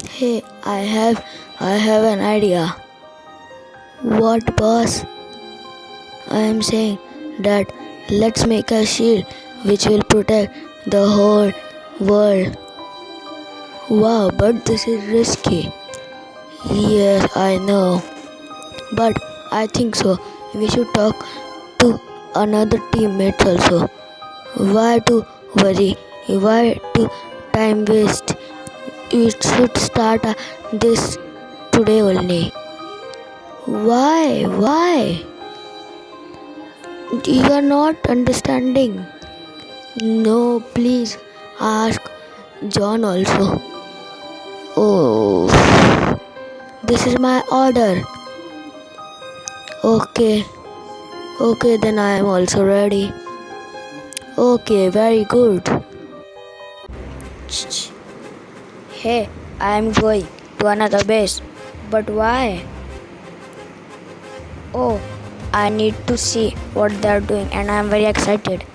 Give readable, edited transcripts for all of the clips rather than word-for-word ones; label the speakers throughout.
Speaker 1: Hey, I have an idea. What boss? I am saying that let's make a shield which will protect the whole world. Wow, but this is risky. Yes, I know. But I think so. We should talk to another teammates also. Why to worry? Why to time waste? We should start this today only. Why? Why? You are not understanding. No, please ask John also. Oh, this is my order. Okay, okay, then I am also ready. Okay, very good. Hey, I am going to another base. But why? Oh, I need to see what they are doing and I am very excited.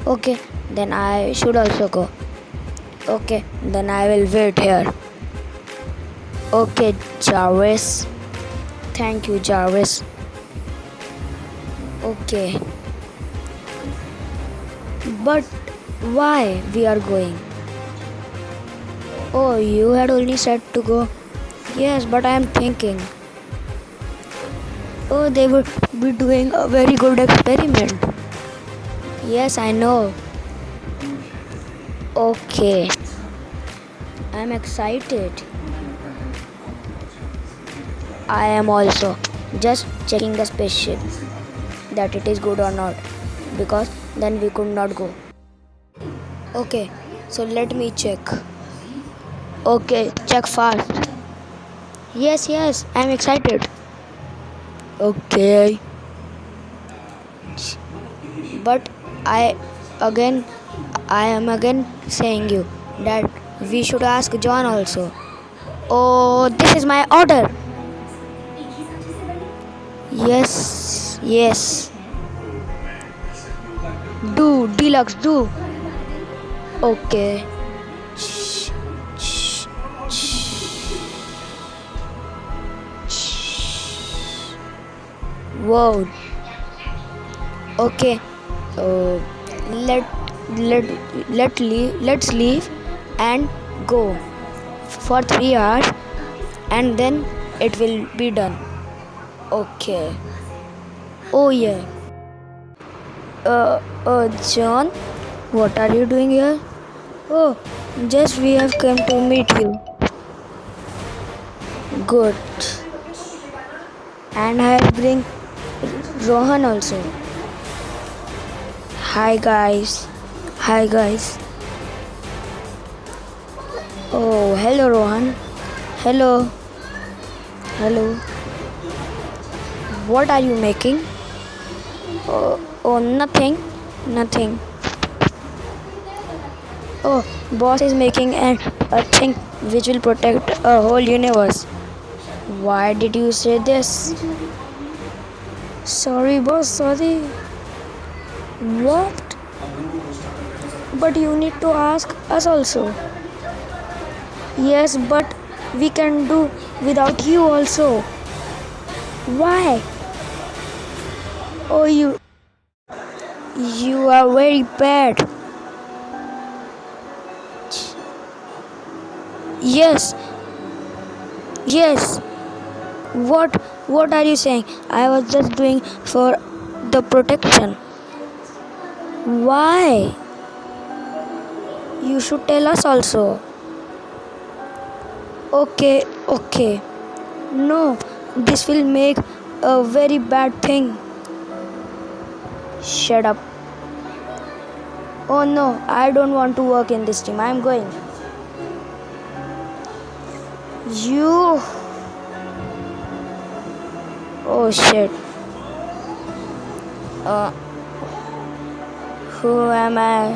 Speaker 1: Okay, then I should also go. Okay, then I will wait here. Okay, Jarvis. Thank you, Jarvis. Okay. But why we are going? Oh, you had only said to go. Yes, but I am thinking. Oh, they would be doing a very good experiment. Yes, I know. Okay. I am excited. I am also just checking the spaceship that it is good or not because then we could not go. Okay, so let me check. Okay, check fast. Yes, I am excited. Okay. But again I am again saying you that we should ask John also. Oh, this is my order. Yes. Do, Deluxe, do. Okay. Shh, shh, shh, shh. Whoa. Okay. Uh, let let's leave and go for 3 hours and then it will be done. Okay. Oh yeah. John, what are you doing here? Oh, just we have come to meet you. Good. And I have bring Rohan also. Hi guys. Hi guys. Oh, hello Rohan. Hello. Hello. What are you making? Oh, nothing. Oh, boss is making a thing which will protect a whole universe. Why did you say this? Sorry, boss, sorry. What? But you need to ask us also. Yes, but we can do without you also. Why? Oh, you are very bad. Yes. What are you saying? I was just doing for the protection. Why? You should tell us also. Okay. No, this will make a very bad thing. Shut up. Oh no, I don't want to work in this team. I am going. You. Oh shit. Who am I?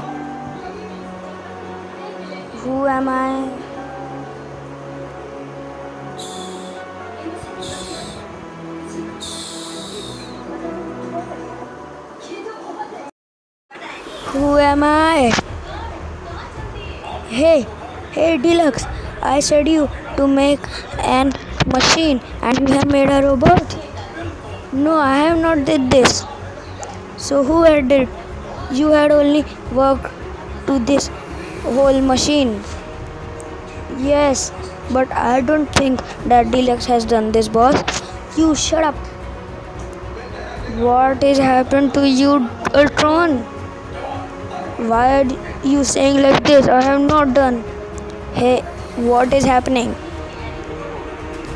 Speaker 1: Who am I? Who am I? Hey, Deluxe. I said you to make an machine and you have made a robot? No, I have not did this. So who had it? You had only worked to this whole machine. Yes, but I don't think that Deluxe has done this, boss. You shut up. What is happened to you, Ultron? Why are you saying like this? I have not done. Hey, what is happening?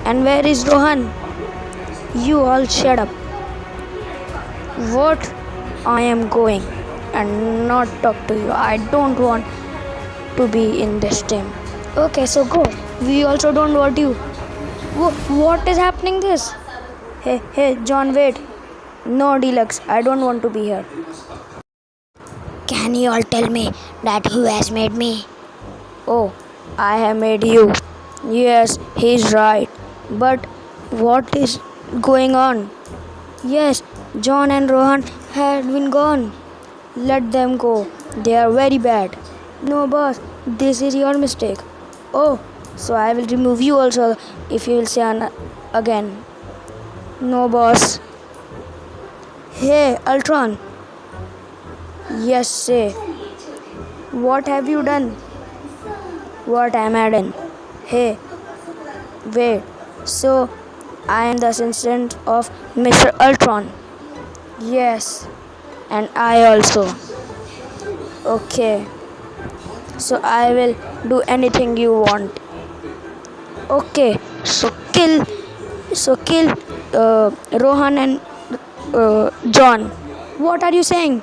Speaker 1: And where is Rohan? You all shut up. What? I am going and not talk to you. I don't want to be in this team. Okay, so go. We also don't want you. What is happening this? Hey, John, wait. No, Deluxe, I don't want to be here. Can you all tell me that who has made me? Oh, I have made you. Yes, he's right. But what is going on? Yes, John and Rohan had been gone. Let them go. They are very bad. No, boss, this is your mistake. Oh, so I will remove you also if you will say again. No, boss. Hey, Ultron. Yes, say. What have you done? What am I done? Hey, wait. So, I am the assistant of Mr. Ultron. Yes, and I also. Okay. So I will do anything you want. Okay. So kill Rohan and John. What are you saying?